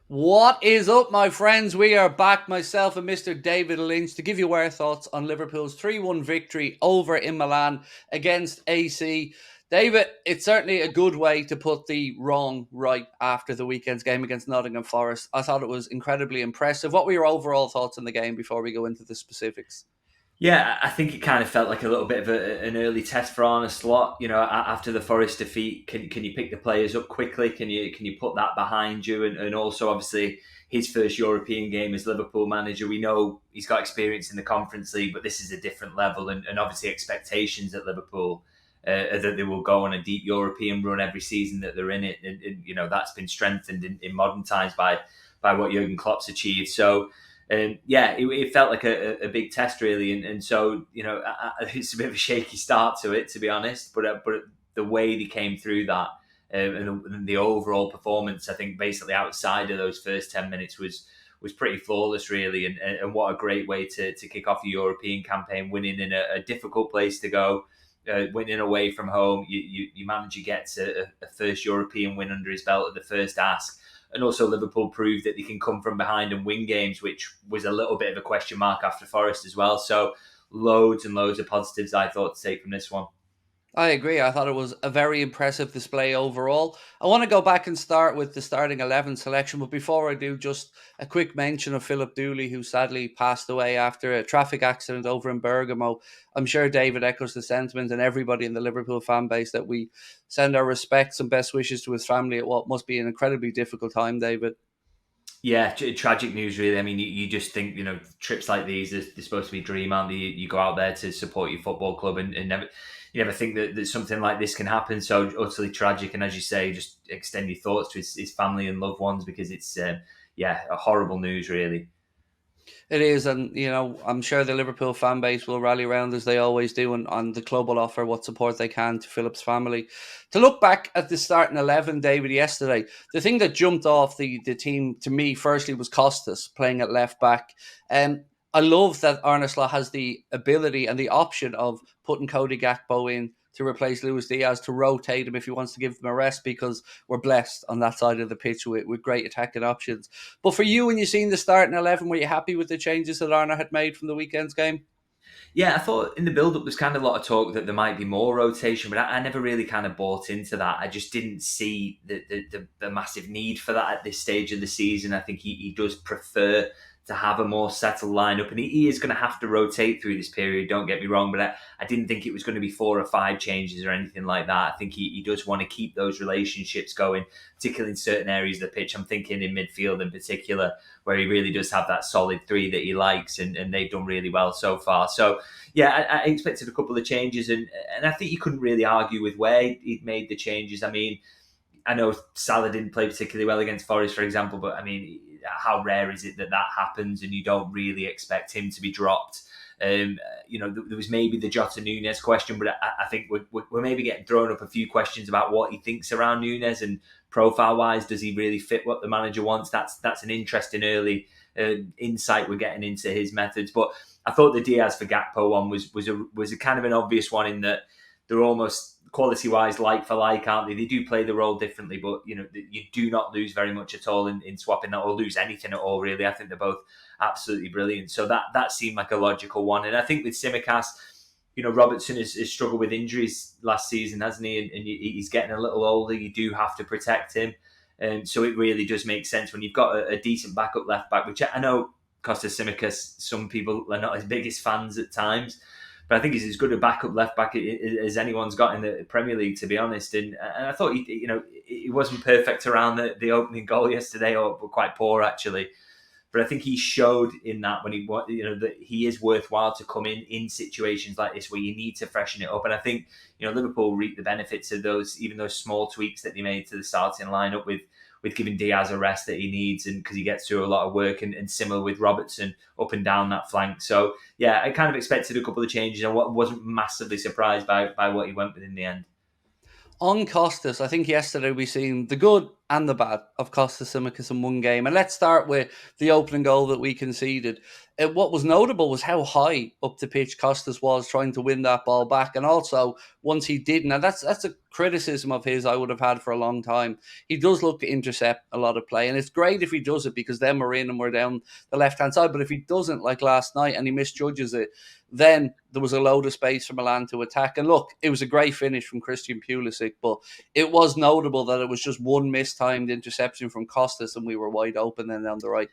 What is up, my friends? We are back, myself and Mr. David Lynch, to give you our thoughts on Liverpool's 3-1 victory over in Milan against AC. David, it's certainly a good way to put the wrong right after the weekend's game against Nottingham Forest. I thought it was incredibly impressive. What were your overall thoughts on the game before we go into the specifics? Yeah, I think it kind of felt like a little bit of an early test for Arne Slot. You know, after the Forest defeat, can you pick the players up quickly? Can you put that behind you? And also, obviously, his first European game as Liverpool manager. We know he's got experience in the Conference League, but this is a different level, and obviously expectations at Liverpool are that they will go on a deep European run every season that they're in it. And you know that's been strengthened in modern times by what Jurgen Klopp's achieved. So yeah, it felt like a big test really, and so you know it's a bit of a shaky start to it, to be honest. But the way they came through that and the overall performance, I think basically outside of those first 10 minutes was pretty flawless really, and what a great way to kick off the European campaign, winning in a difficult place to go. Winning away from home, you manage to get a first European win under his belt at the first ask, and also Liverpool proved that they can come from behind and win games, which was a little bit of a question mark after Forest as well. So loads and loads of positives I thought to take from this one. I agree. I thought it was a very impressive display overall. I want to go back and start with the starting 11 selection, but before I do, just a quick mention of Philip Dooley, who sadly passed away after a traffic accident over in Bergamo. I'm sure David echoes the sentiment, and everybody in the Liverpool fan base, that we send our respects and best wishes to his family at what must be an incredibly difficult time, David. Yeah, tragic news, really. I mean, you just think, trips like these, they're supposed to be a dream, aren't they? You go out there to support your football club and you never think that something like this can happen. So utterly tragic. And as you say, just extend your thoughts to his family and loved ones because it's, yeah, a horrible news, really. It is, and I'm sure the Liverpool fan base will rally around as they always do, and the club will offer what support they can to Philip's family. To look back at the starting 11, David, yesterday, the thing that jumped off the team to me firstly was Costas playing at left back. I love that Arne Slot has the ability and the option of putting Cody Gakpo in to replace Luis Diaz, to rotate him if he wants to give him a rest, because we're blessed on that side of the pitch with great attacking options. But for you, when you seen the starting 11, were you happy with the changes that Arne had made from the weekend's game? Yeah, I thought in the build-up there's kind of a lot of talk that there might be more rotation, but I never really kind of bought into that. I just didn't see the massive need for that at this stage of the season. I think he does prefer to have a more settled lineup, and he is going to have to rotate through this period. Don't get me wrong, but I didn't think it was going to be 4 or 5 changes or anything like that. I think he does want to keep those relationships going, particularly in certain areas of the pitch. I'm thinking in midfield in particular, where he really does have that solid three that he likes, and they've done really well so far. So yeah, I expected a couple of changes, and I think you couldn't really argue with where he'd made the changes. I mean, I know Salah didn't play particularly well against Forest, for example, but I mean, how rare is it that happens and you don't really expect him to be dropped? There was maybe the Jota Nunes question, but I think we're maybe getting thrown up a few questions about what he thinks around Nunes, and profile-wise, does he really fit what the manager wants? That's an interesting early insight we're getting into his methods. But I thought the Diaz for Gakpo one was a kind of an obvious one, in that they're almost quality wise like for like, aren't they? They do play the role differently, but you do not lose very much at all in swapping that, or lose anything at all really. I think they're both absolutely brilliant. So that seemed like a logical one. And I think with Simicast, Robertson has struggled with injuries last season, hasn't he? And he's getting a little older. You do have to protect him. And so it really does make sense when you've got a decent backup left back, which I know Costa Simicast, some people are not his biggest fans at times, but I think he's as good a backup left back as anyone's got in the Premier League, to be honest. And I thought he wasn't perfect around the opening goal yesterday, or quite poor actually. But I think he showed in that when that he is worthwhile to come in situations like this where you need to freshen it up. And I think Liverpool reap the benefits of those small tweaks that they made to the starting lineup, with giving Diaz a rest that he needs, and because he gets through a lot of work, and similar with Robertson up and down that flank. So yeah, I kind of expected a couple of changes, and wasn't massively surprised by what he went with in the end. On Costas, I think yesterday we seen the good and the bad of Costa Simicas in one game. And let's start with the opening goal that we conceded. What was notable was how high up the pitch Costas was trying to win that ball back. And also, once he didn't, and that's a criticism of his I would have had for a long time. He does look to intercept a lot of play. And it's great if he does it because then we're in and we're down the left-hand side. But if he doesn't, like last night, and he misjudges it, then there was a load of space for Milan to attack. And look, it was a great finish from Christian Pulisic, but it was notable that it was just one mistimed interception from Costas and we were wide open then on the right.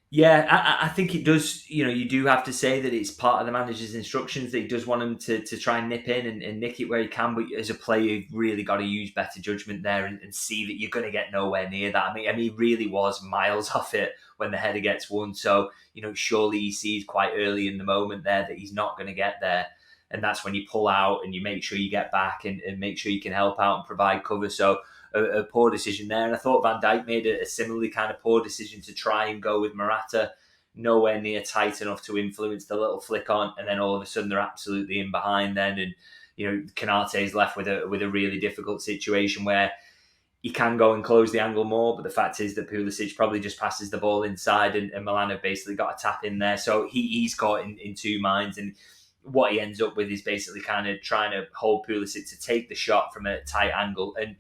Yeah, I think it does. You do have to say that it's part of the manager's instructions that he does want him to try and nip in and nick it where he can. But as a player, you've really got to use better judgment there and see that you're going to get nowhere near that. I mean, he really was miles off it when the header gets won. So, surely he sees quite early in the moment there that he's not going to get there. And that's when you pull out and you make sure you get back and make sure you can help out and provide cover. So, a poor decision there. And I thought Van Dijk made a similarly kind of poor decision to try and go with Morata, nowhere near tight enough to influence the little flick on, and then all of a sudden they're absolutely in behind then, and Canate is left with a really difficult situation where he can go and close the angle more, but the fact is that Pulisic probably just passes the ball inside, and Milan have basically got a tap in there, so he's caught in two minds, and what he ends up with is basically kind of trying to hold Pulisic to take the shot from a tight angle. And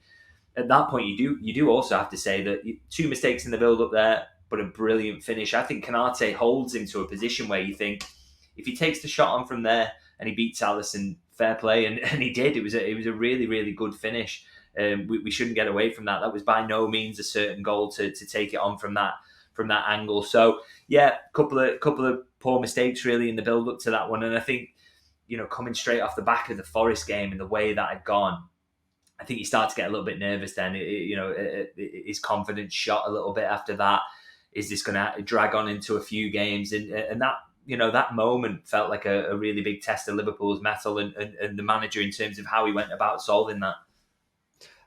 at that point, you do also have to say that two mistakes in the build-up there, but a brilliant finish. I think Canate holds him to a position where you think if he takes the shot on from there and he beats Alisson, fair play, and he did. It was a really, really good finish. We shouldn't get away from that. That was by no means a certain goal to take it on from that angle. So yeah, couple of poor mistakes really in the build-up to that one, and I think coming straight off the back of the Forest game and the way that had gone, I think he started to get a little bit nervous then. His confidence shot a little bit after that. Is this going to drag on into a few games? And that, that moment felt like a really big test of Liverpool's mettle and the manager in terms of how he went about solving that.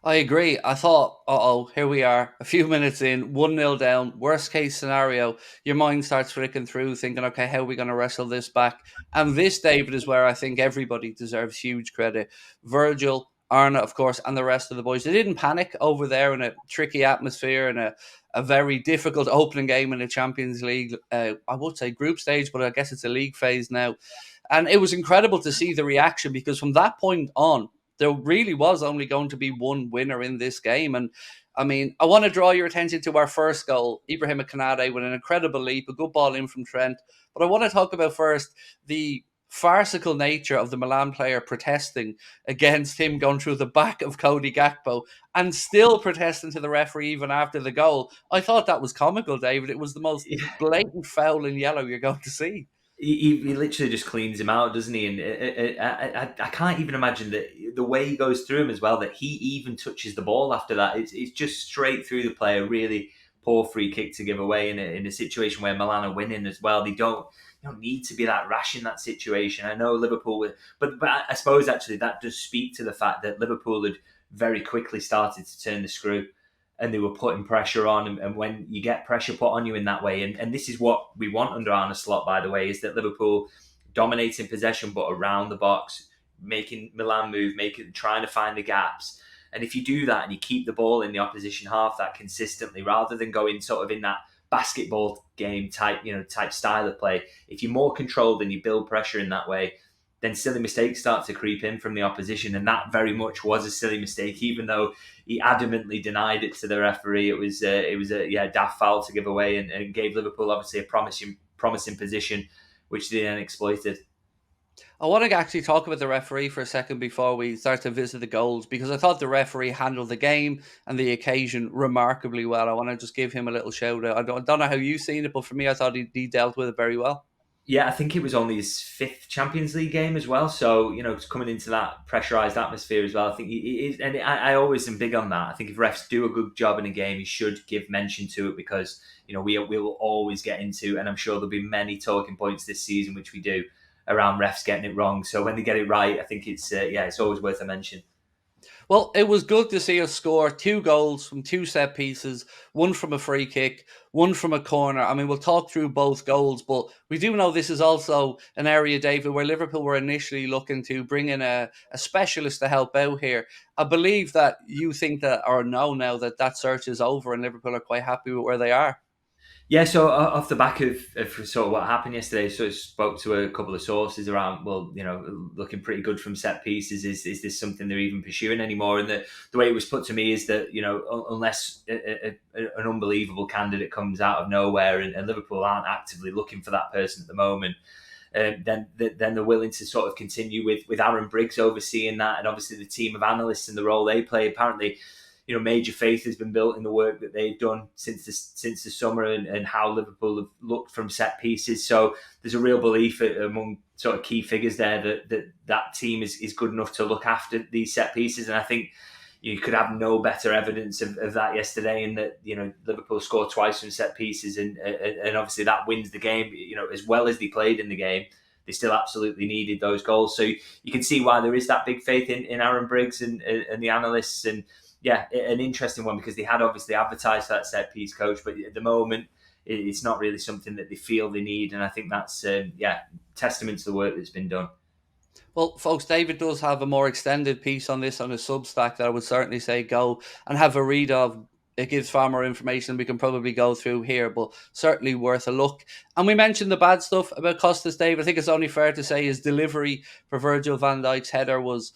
I agree. I thought, here we are, a few minutes in, 1-0 down, worst case scenario. Your mind starts flicking through, thinking, okay, how are we going to wrestle this back? And this, David, is where I think everybody deserves huge credit. Virgil, Arna, of course, and the rest of the boys. They didn't panic over there in a tricky atmosphere and a very difficult opening game in the Champions League, I would say group stage, but I guess it's a league phase now. And it was incredible to see the reaction because from that point on, there really was only going to be one winner in this game. And I mean, I want to draw your attention to our first goal, Ibrahim Kanade with an incredible leap, a good ball in from Trent. But I want to talk about first the farcical nature of the Milan player protesting against him going through the back of Cody Gakpo and still protesting to the referee even after the goal. I thought that was comical, David. It was the most blatant foul in yellow you're going to see. He literally just cleans him out, doesn't he? And I can't even imagine that the way he goes through him as well, that he even touches the ball after that. It's just straight through the player. Really poor free kick to give away in a situation where Milan are winning as well. They don't need to be that rash in that situation. I know Liverpool were, but I suppose actually that does speak to the fact that Liverpool had very quickly started to turn the screw, and they were putting pressure on. And when you get pressure put on you in that way, and this is what we want under Arne Slot, by the way, is that Liverpool dominating possession but around the box, making Milan move, trying to find the gaps. And if you do that and you keep the ball in the opposition half that consistently, rather than going sort of in that basketball game type style of play, if you're more controlled and you build pressure in that way, then silly mistakes start to creep in from the opposition. And that very much was a silly mistake, even though he adamantly denied it to the referee. It was a daft foul to give away, and gave Liverpool obviously a promising position, which they then exploited. I want to actually talk about the referee for a second before we start to visit the goals, because I thought the referee handled the game and the occasion remarkably well. I want to just give him a little shout out. I don't know how you've seen it, but for me, I thought he dealt with it very well. Yeah, I think it was only his fifth Champions League game as well. So, coming into that pressurised atmosphere as well, I think he is, and I always am big on that. I think if refs do a good job in a game, you should give mention to it, because, we will always get into, and I'm sure there'll be many talking points this season, which we do, around refs getting it wrong. So when they get it right, I think it's always worth a mention. Well, it was good to see us score two goals from two set pieces, one from a free kick, one from a corner. I mean, we'll talk through both goals, but we do know this is also an area, David, where Liverpool were initially looking to bring in a specialist to help out here. I believe that you think that, or know now, that that search is over and Liverpool are quite happy with where they are. Yeah, so off the back of sort of what happened yesterday, so I spoke to a couple of sources around, well, looking pretty good from set pieces. Is this something they're even pursuing anymore? And the way it was put to me is that, unless an unbelievable candidate comes out of nowhere and Liverpool aren't actively looking for that person at the moment, then they're willing to sort of continue with Aaron Briggs overseeing that, and obviously the team of analysts and the role they play. Apparently, major faith has been built in the work that they've done since the summer, and how Liverpool have looked from set pieces. So there's a real belief among sort of key figures there that team is good enough to look after these set pieces. And I think you could have no better evidence of that yesterday, in that Liverpool scored twice from set pieces, and obviously that wins the game. As well as they played in the game, they still absolutely needed those goals. So you can see why there is that big faith in Aaron Briggs and the analysts. And yeah, an interesting one, because they had obviously advertised that set piece coach, but at the moment it's not really something that they feel they need. And I think that's testament to the work that's been done. Well, folks, David does have a more extended piece on this on his Substack that I would certainly say go and have a read of. It gives far more information we can probably go through here, but certainly worth a look. And we mentioned the bad stuff about Costa's, Dave. I think it's only fair to say his delivery for Virgil van Dijk's header was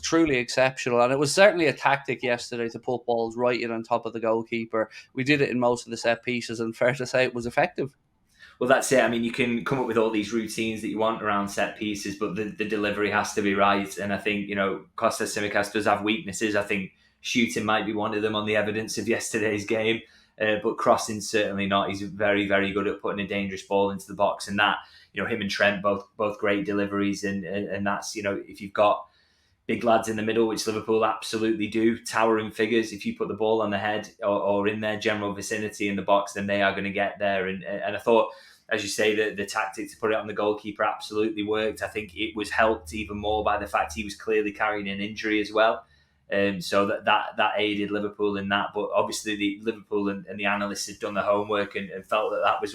truly exceptional. And it was certainly a tactic yesterday to put balls right in on top of the goalkeeper. We did it in most of the set pieces, and fair to say it was effective. Well, that's it. I mean, you can come up with all these routines that you want around set pieces, but the delivery has to be right. And I think, Costa Simicas does have weaknesses. I think shooting might be one of them on the evidence of yesterday's game, but crossing certainly not. He's very, very good at putting a dangerous ball into the box. And that, him and Trent, both great deliveries. And that's, if you've got big lads in the middle, which Liverpool absolutely do, towering figures. If you put the ball on the head, or in their general vicinity in the box, then they are going to get there. And I thought, as you say, the tactic to put it on the goalkeeper absolutely worked. I think it was helped even more by the fact he was clearly carrying an injury as well. So that aided Liverpool in that. But obviously the Liverpool and the analysts had done the homework, and felt that was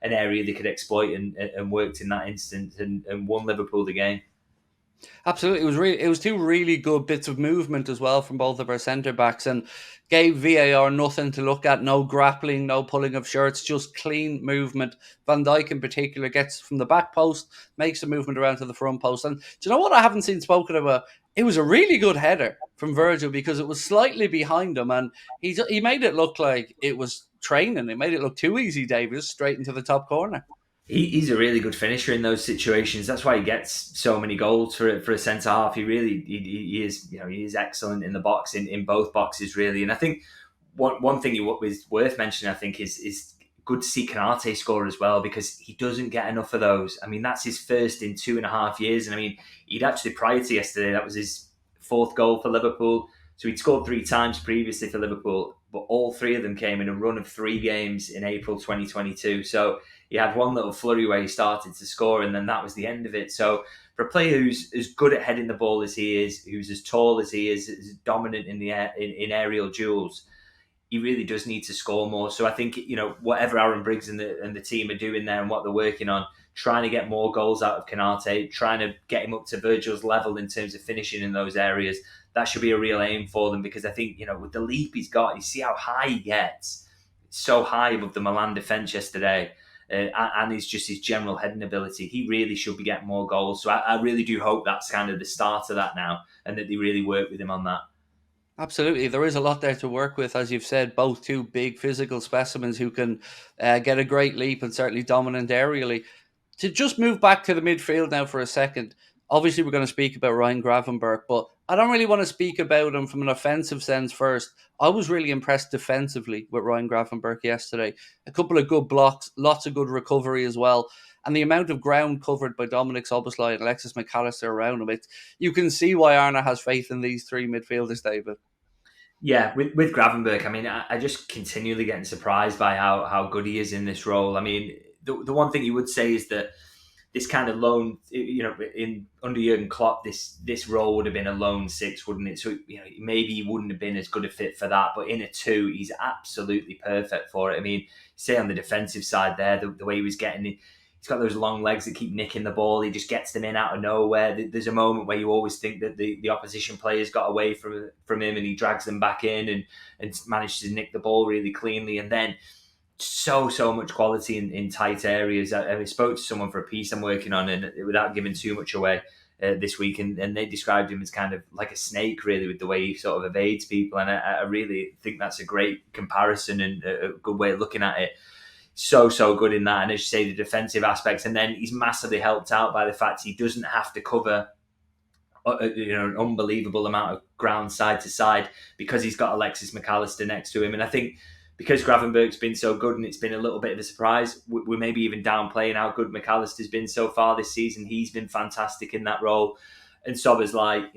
an area they could exploit, and worked in that instance, and won Liverpool the game. Absolutely, it was two really good bits of movement as well from both of our centre backs, and gave VAR nothing to look at. No grappling, no pulling of shirts, just clean movement. Van Dijk in particular gets from the back post, makes a movement around to the front post, and do you know what I haven't seen spoken about? It was a really good header from Virgil, because it was slightly behind him, and he made it look like it was training. It made it look too easy, Davis, straight into the top corner. He's a really good finisher in those situations. That's why he gets so many goals for a centre half. He is he is excellent in the box, in both boxes really. And I think one thing was worth mentioning, I think, is good to see Canate score as well, because he doesn't get enough of those. I mean, that's his first in 2.5 years, and I mean, he'd actually, prior to yesterday, that was his fourth goal for Liverpool. So he'd scored 3 times previously for Liverpool, but all 3 of them came in a run of 3 games in April 2022. So he had one little flurry where he started to score, and then that was the end of it. So for a player who's as good at heading the ball as he is, who's as tall as he is, as dominant in the air, in aerial duels, he really does need to score more. So I think, whatever Aaron Briggs and the team are doing there, and what they're working on, trying to get more goals out of Canate, trying to get him up to Virgil's level in terms of finishing in those areas, that should be a real aim for them. Because I think, with the leap he's got, you see how high he gets. It's so high above the Milan defence yesterday. And it's just his general heading ability. He really should be getting more goals. So I really do hope that's kind of the start of that now, and that they really work with him on that. Absolutely. There is a lot there to work with, as you've said, both two big physical specimens who can get a great leap and certainly dominant aerially. To just move back to the midfield now for a second, obviously we're going to speak about Ryan Gravenberg, but I don't really want to speak about him from an offensive sense first. I was really impressed defensively with Ryan Gravenberg yesterday. A couple of good blocks, lots of good recovery as well. And the amount of ground covered by Dominic Szoboszlai and Alexis McAllister around him, you can see why Arna has faith in these 3 midfielders, David. Yeah, with Gravenberg, I mean, I just continually getting surprised by how good he is in this role. I mean, the one thing you would say is that this kind of lone, in under Jurgen Klopp, this role would have been a lone six, wouldn't it? So maybe he wouldn't have been as good a fit for that, but in a two, he's absolutely perfect for it. I mean, say on the defensive side there, the way he was getting it. He's got those long legs that keep nicking the ball. He just gets them in out of nowhere. There's a moment where you always think that the opposition players got away from him, and he drags them back in and manages to nick the ball really cleanly. And then so much quality in tight areas. I spoke to someone for a piece I'm working on, and without giving too much away this week, and they described him as kind of like a snake, really, with the way he sort of evades people. And I really think that's a great comparison and a good way of looking at it. So good in that, and as you say, the defensive aspects, and then he's massively helped out by the fact he doesn't have to cover an unbelievable amount of ground side to side because he's got Alexis McAllister next to him. And I think because Gravenberg's been so good, and it's been a little bit of a surprise, we're maybe even downplaying how good McAllister's been so far this season. He's been fantastic in that role. And Sober's I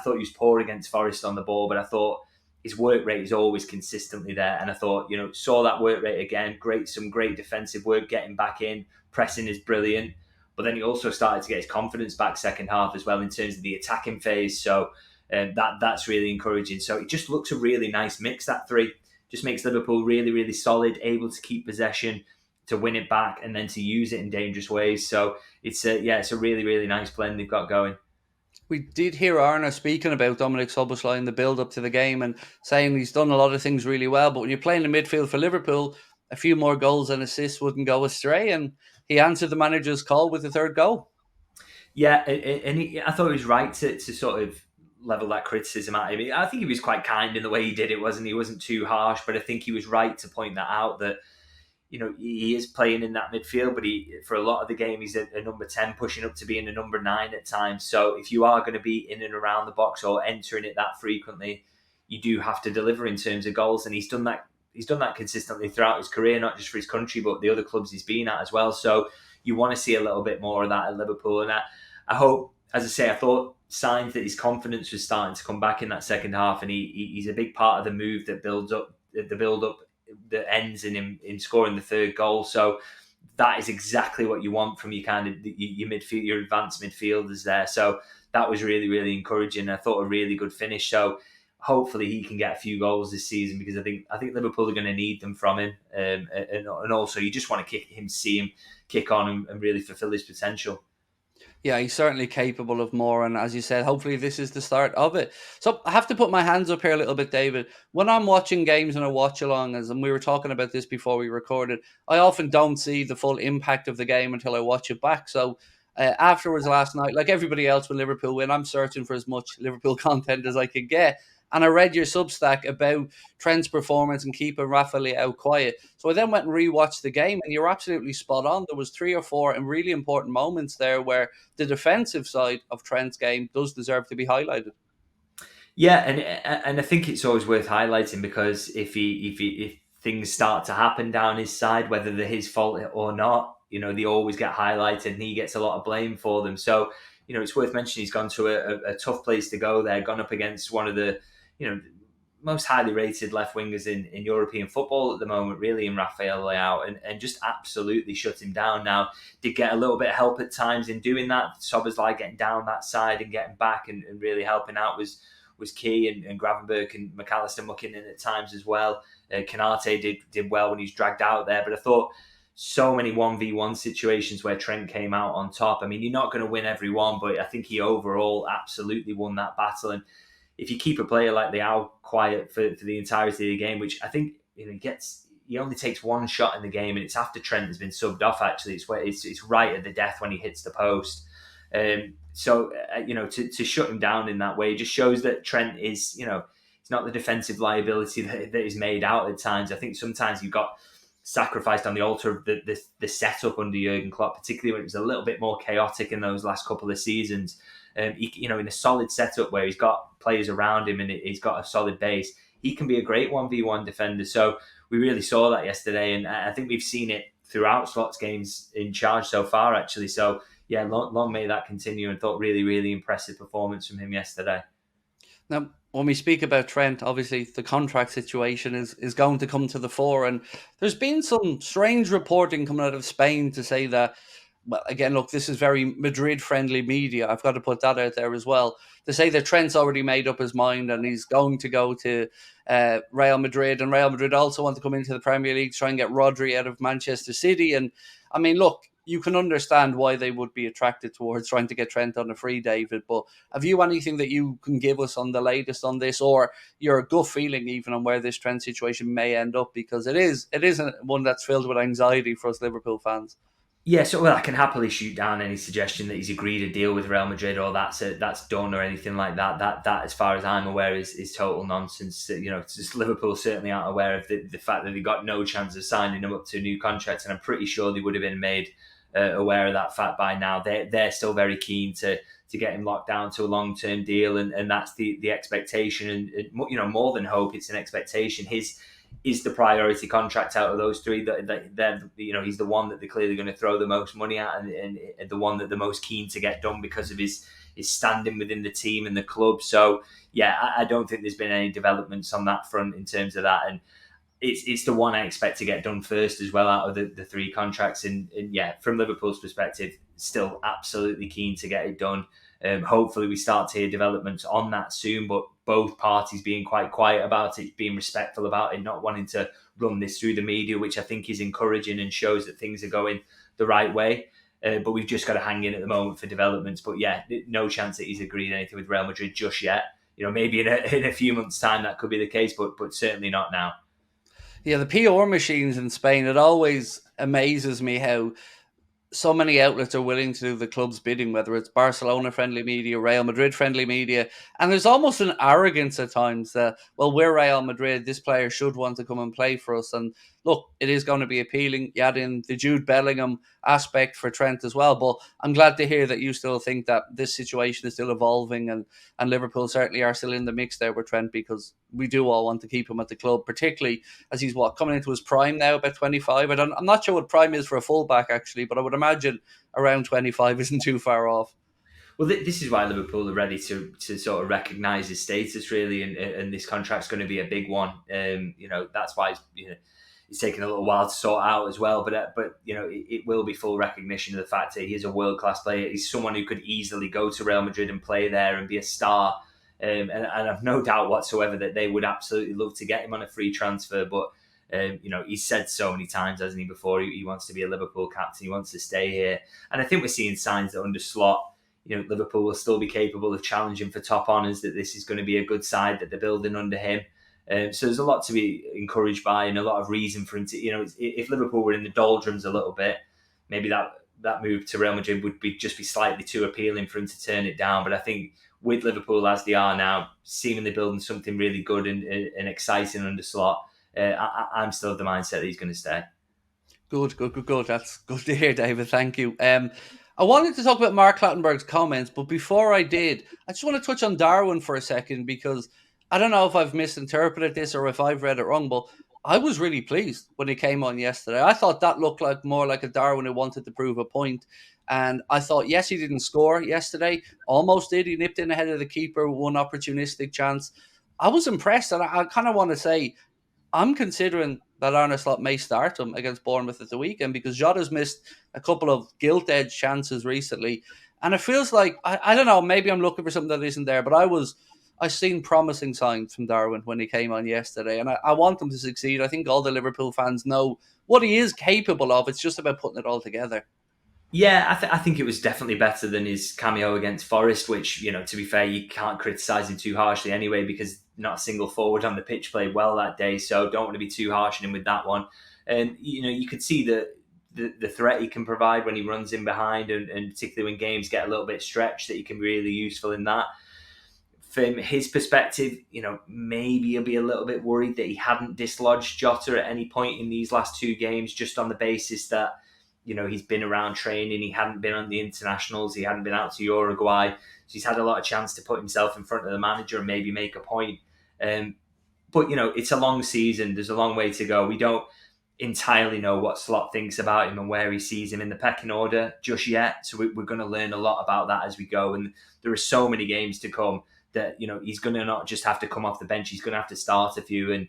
thought he was poor against Forest on the ball, but I thought his work rate is always consistently there. And I thought, saw that work rate again. Some great defensive work, getting back in, pressing is brilliant. But then he also started to get his confidence back second half as well in terms of the attacking phase. So that's really encouraging. So it just looks a really nice mix, that three. Just makes Liverpool really, really solid, able to keep possession, to win it back, and then to use it in dangerous ways. So it's a really, really nice blend they've got going. We did hear Arna speaking about Dominic Szoboszlai in the build-up to the game and saying he's done a lot of things really well, but when you're playing in midfield for Liverpool, a few more goals and assists wouldn't go astray, and he answered the manager's call with the third goal. Yeah, and I thought he was right to sort of level that criticism at him. I think he was quite kind in the way he did it, wasn't he? He wasn't too harsh, but I think he was right to point that out, that he is playing in that midfield, but for a lot of the game, he's a number 10, pushing up to being a number 9 at times. So if you are going to be in and around the box or entering it that frequently, you do have to deliver in terms of goals. And he's done that. He's done that consistently throughout his career, not just for his country, but the other clubs he's been at as well. So you want to see a little bit more of that at Liverpool. And I hope, as I say, I thought signs that his confidence was starting to come back in that second half, and he's a big part of the move that builds up the build up that ends in him in scoring the third goal. So that is exactly what you want from your kind of your midfield, your advanced midfielders there. So that was really, really encouraging. I thought a really good finish. So hopefully he can get a few goals this season, because I think Liverpool are going to need them from him. And also you just want to see him kick on and really fulfill his potential. Yeah, he's certainly capable of more. And as you said, hopefully this is the start of it. So I have to put my hands up here a little bit, David. When I'm watching games and I watch along, and we were talking about this before we recorded, I often don't see the full impact of the game until I watch it back. So afterwards last night, like everybody else when Liverpool win, I'm searching for as much Liverpool content as I could get. And I read your Substack about Trent's performance and keeping Rafa Leao quiet. So I then went and rewatched the game, and you're absolutely spot on. There was 3 or 4 and really important moments there where the defensive side of Trent's game does deserve to be highlighted. Yeah, and I think it's always worth highlighting, because if things start to happen down his side, whether they're his fault or not, they always get highlighted, and he gets a lot of blame for them. So it's worth mentioning he's gone to a tough place to go there, gone up against one of the most highly rated left wingers in European football at the moment, really, in Rafael Leao, and just absolutely shut him down. Now, did get a little bit of help at times in doing that. Szoboszlai getting down that side and getting back and really helping out was key, and Gravenberg and McAllister mucking in at times as well. Canate did well when he's dragged out there, but I thought so many 1v1 situations where Trent came out on top. I mean, you're not going to win every one, but I think he overall absolutely won that battle. And if you keep a player like Leao quiet for the entirety of the game, which I think he only takes one shot in the game, and it's after Trent has been subbed off. Actually, it's right at the death when he hits the post. So to shut him down in that way just shows that Trent is, he's not the defensive liability that is made out at times. I think sometimes you've got sacrificed on the altar of the setup under Jurgen Klopp, particularly when it was a little bit more chaotic in those last couple of seasons. In a solid setup where he's got players around him and he's got a solid base, he can be a great 1v1 defender. So we really saw that yesterday, and I think we've seen it throughout Slot's games in charge so far, actually. So yeah, long may that continue, and thought really, really impressive performance from him yesterday. Now, when we speak about Trent, obviously the contract situation is going to come to the fore, and there's been some strange reporting coming out of Spain to say that well, again, look, this is very Madrid-friendly media. I've got to put that out there as well. To say that Trent's already made up his mind and he's going to go to Real Madrid, and Real Madrid also want to come into the Premier League to try and get Rodri out of Manchester City. And I mean, look, you can understand why they would be attracted towards trying to get Trent on a free, David. But have you anything that you can give us on the latest on this, or your gut feeling even on where this Trent situation may end up? Because it is one that's filled with anxiety for us Liverpool fans. Yeah, so well, I can happily shoot down any suggestion that he's agreed a deal with Real Madrid or that's done or anything like that. That, as far as I'm aware, is total nonsense. Just Liverpool certainly aren't aware of the fact that they got no chance of signing him up to a new contract, and I'm pretty sure they would have been made aware of that fact by now. They're still very keen to get him locked down to a long-term deal, and that's the expectation, and more than hope, it's an expectation. His is the priority contract out of those three. That he's the one that they're clearly going to throw the most money at, and the one that they're most keen to get done because of his standing within the team and the club. So yeah, I don't think there's been any developments on that front in terms of that, and it's the one I expect to get done first as well out of the three contracts. And yeah, from Liverpool's perspective, still absolutely keen to get it done. Hopefully we start to hear developments on that soon, but both parties being quite quiet about it, being respectful about it, not wanting to run this through the media, which I think is encouraging and shows that things are going the right way. But we've just got to hang in at the moment for developments. But yeah, no chance that he's agreed anything with Real Madrid just yet. Maybe in a few months' time that could be the case, but certainly not now. Yeah, the PR machines in Spain, it always amazes me how so many outlets are willing to do the club's bidding, whether it's Barcelona friendly media, Real Madrid friendly media. And there's almost an arrogance at times that, well, we're Real Madrid, this player should want to come and play for us. And look, it is going to be appealing. You add in the Jude Bellingham aspect for Trent as well. But I'm glad to hear that you still think that this situation is still evolving, and Liverpool certainly are still in the mix there with Trent, because we do all want to keep him at the club, particularly as he's coming into his prime now, about 25. I'm not sure what prime is for a fullback actually, but I would imagine around 25 isn't too far off. Well, this is why Liverpool are ready to sort of recognise his status, really, and this contract's going to be a big one. That's why it's taken a little while to sort out as well. But it will be full recognition of the fact that he is a world class player. He's someone who could easily go to Real Madrid and play there and be a star. And I've no doubt whatsoever that they would absolutely love to get him on a free transfer. But he's said so many times, hasn't he, before he wants to be a Liverpool captain. He wants to stay here, and I think we're seeing signs that under Slot, Liverpool will still be capable of challenging for top honours, that this is going to be a good side that they're building under him. So there's a lot to be encouraged by and a lot of reason for him to, if Liverpool were in the doldrums a little bit, maybe that move to Real Madrid would just be slightly too appealing for him to turn it down. But I think with Liverpool as they are now, seemingly building something really good and exciting under Slot, I'm still of the mindset that he's going to stay. Good. That's good to hear, David. Thank you. I wanted to talk about Mark Clattenburg's comments, but before I did, I just want to touch on Darwin for a second, because I don't know if I've misinterpreted this or if I've read it wrong, but I was really pleased when he came on yesterday. I thought that looked like more like a Darwin who wanted to prove a point. And I thought, yes, he didn't score yesterday. Almost did. He nipped in ahead of the keeper with one opportunistic chance. I was impressed, and I kind of want to say, I'm considering that Arne Slot may start him against Bournemouth at the weekend, because Jota's missed a couple of gilt-edged chances recently. And it feels like, I don't know, maybe I'm looking for something that isn't there, but I seen promising signs from Darwin when he came on yesterday, and I want him to succeed. I think all the Liverpool fans know what he is capable of. It's just about putting it all together. Yeah, I think it was definitely better than his cameo against Forest, which, to be fair, you can't criticise him too harshly anyway, because not a single forward on the pitch played well that day, so don't want to be too harsh on him with that one. And, you could see the threat he can provide when he runs in behind, and particularly when games get a little bit stretched, that he can be really useful in that. From his perspective, maybe he'll be a little bit worried that he hadn't dislodged Jota at any point in these last two games, just on the basis that he's been around training, he hadn't been on the internationals, he hadn't been out to Uruguay, so he's had a lot of chance to put himself in front of the manager and maybe make a point. But it's a long season, there's a long way to go. We don't entirely know what Slot thinks about him and where he sees him in the pecking order just yet, so we're going to learn a lot about that as we go. And there are so many games to come that he's going to not just have to come off the bench, he's going to have to start a few. And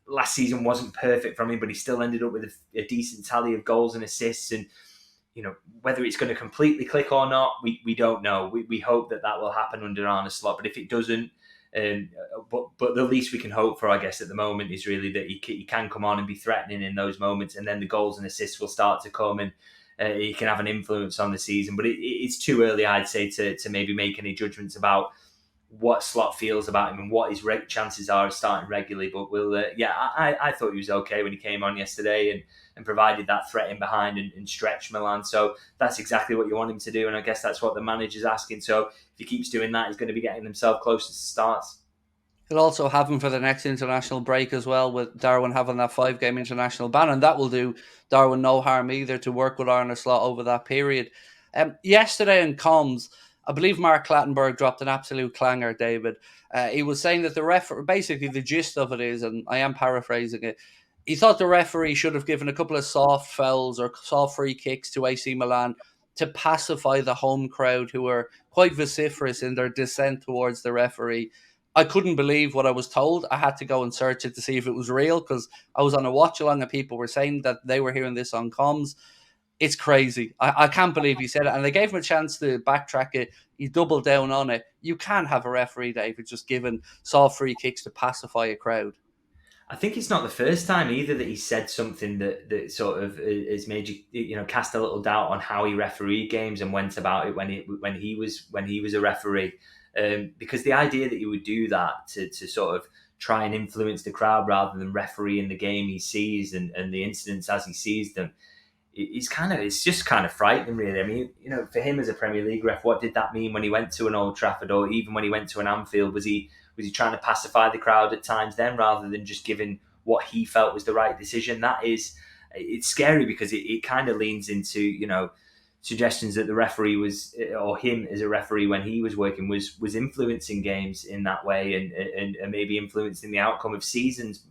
last season wasn't perfect from him, but he still ended up with a decent tally of goals and assists. And whether it's going to completely click or not, we don't know. We hope that will happen under Arne Slot, but if it doesn't, but the least we can hope for, I guess, at the moment is really that he can come on and be threatening in those moments, and then the goals and assists will start to come, and he can have an influence on the season. But it's too early, I'd say, to maybe make any judgments about what Slot feels about him and what his chances are of starting regularly. But I thought he was okay when he came on yesterday and provided that threat in behind and stretched Milan. So that's exactly what you want him to do, and I guess that's what the manager's asking. So if he keeps doing that, he's going to be getting himself closer to starts. He'll also have him for the next international break as well, with Darwin having that 5-game international ban, and that will do Darwin no harm either to work with Arne Slot over that period. Yesterday in comms, I believe Mark Clattenburg dropped an absolute clanger, David. He was saying that the referee, basically the gist of it is, and I am paraphrasing it, he thought the referee should have given a couple of soft fouls or soft free kicks to AC Milan to pacify the home crowd, who were quite vociferous in their dissent towards the referee. I couldn't believe what I was told. I had to go and search it to see if it was real, because I was on a watch along and people were saying that they were hearing this on comms. It's crazy. I can't believe he said it. And they gave him a chance to backtrack it. He doubled down on it. You can't have a referee, David, just giving soft free kicks to pacify a crowd. I think it's not the first time either that he said something that sort of has made you cast a little doubt on how he refereed games and went about it when he was a referee. Because the idea that he would do that to sort of try and influence the crowd rather than refereeing the game he sees and the incidents as he sees them, it's just kind of frightening, really. I mean, for him as a Premier League ref, what did that mean when he went to an Old Trafford, or even when he went to an Anfield? Was he trying to pacify the crowd at times then, rather than just giving what he felt was the right decision? It's scary, because it kind of leans into suggestions that the referee was, or him as a referee when he was working, was influencing games in that way, and maybe influencing the outcome of seasons.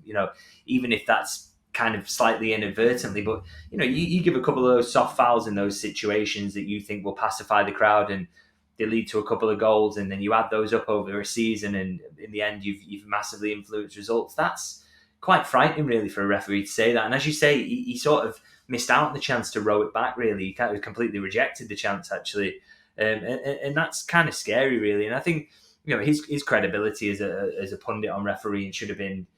Even if that's kind of slightly inadvertently, but you give a couple of those soft fouls in those situations that you think will pacify the crowd, and they lead to a couple of goals, and then you add those up over a season, and in the end you've massively influenced results. That's quite frightening, really, for a referee to say that. And as you say, he sort of missed out on the chance to row it back, really. He kind of completely rejected the chance, actually. And that's kind of scary, really. And I think his credibility as a pundit on refereeing should have been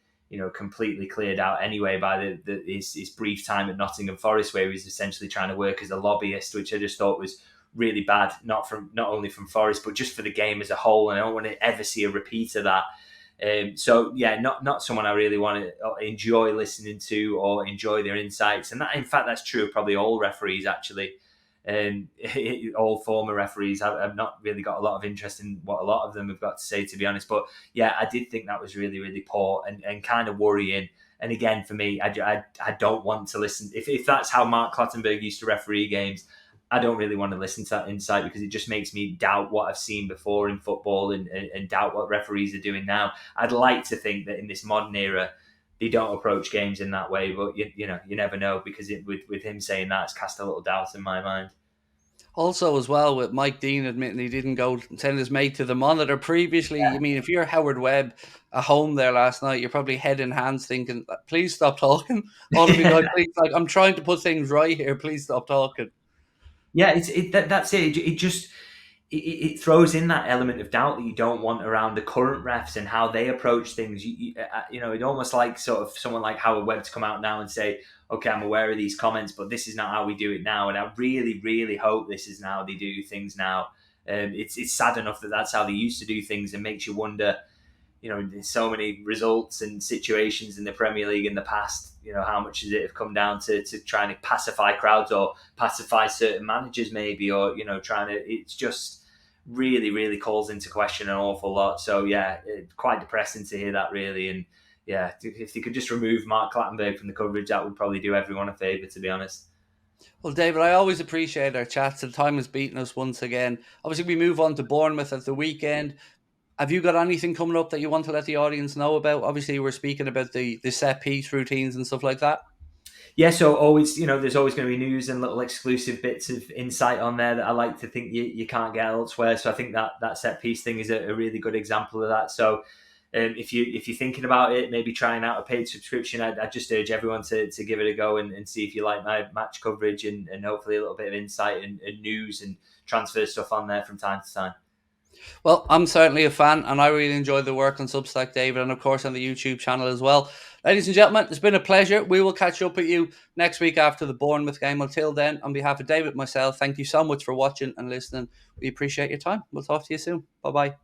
completely cleared out anyway by his brief time at Nottingham Forest, where he was essentially trying to work as a lobbyist, which I just thought was really bad, not only from Forest, but just for the game as a whole. And I don't want to ever see a repeat of that. Not someone I really want to enjoy listening to or enjoy their insights. And that, in fact, that's true of probably all referees, actually. All former referees. I've not really got a lot of interest in what a lot of them have got to say, to be honest. But yeah, I did think that was really, really poor and kind of worrying. And again, for me, I don't want to listen. If that's how Mark Clattenburg used to referee games, I don't really want to listen to that insight, because it just makes me doubt what I've seen before in football and doubt what referees are doing now. I'd like to think that in this modern era, they don't approach games in that way, but you never know, because with him saying that, it's cast a little doubt in my mind. Also, as well, with Mike Dean admitting he didn't go send his mate to the monitor previously. I mean, if you're Howard Webb at home there last night, you're probably head in hands thinking, please stop talking. All of you guys, please, I'm trying to put things right here. Please stop talking. Yeah, that's it. It just it throws in that element of doubt that you don't want around the current refs and how they approach things. It's almost like sort of someone like Howard Webb to come out now and say, okay, I'm aware of these comments, but this is not how we do it now. And I really, really hope this is how they do things now. It's sad enough that that's how they used to do things, and makes you wonder, there's so many results and situations in the Premier League in the past, how much does it have come down to trying to pacify crowds or pacify certain managers maybe, or, it's just really, really calls into question an awful lot. So yeah, quite depressing to hear that, really. And yeah, if they could just remove Mark Clattenburg from the coverage, that would probably do everyone a favour, to be honest. Well, David, I always appreciate our chats. The time has beaten us once again. Obviously, we move on to Bournemouth at the weekend. Have you got anything coming up that you want to let the audience know about? Obviously, we're speaking about the set piece routines and stuff like that. Yeah, so always, there's always going to be news and little exclusive bits of insight on there that I like to think you can't get elsewhere. So I think that set piece thing is a really good example of that. So If you're thinking about it, maybe trying out a paid subscription, I'd just urge everyone to give it a go and see if you like my match coverage and hopefully a little bit of insight and news and transfer stuff on there from time to time. Well, I'm certainly a fan, and I really enjoyed the work on Substack, David, and of course on the YouTube channel as well. Ladies and gentlemen, it's been a pleasure. We will catch up with you next week after the Bournemouth game. Until then, on behalf of David and myself, thank you so much for watching and listening. We appreciate your time. We'll talk to you soon. Bye-bye.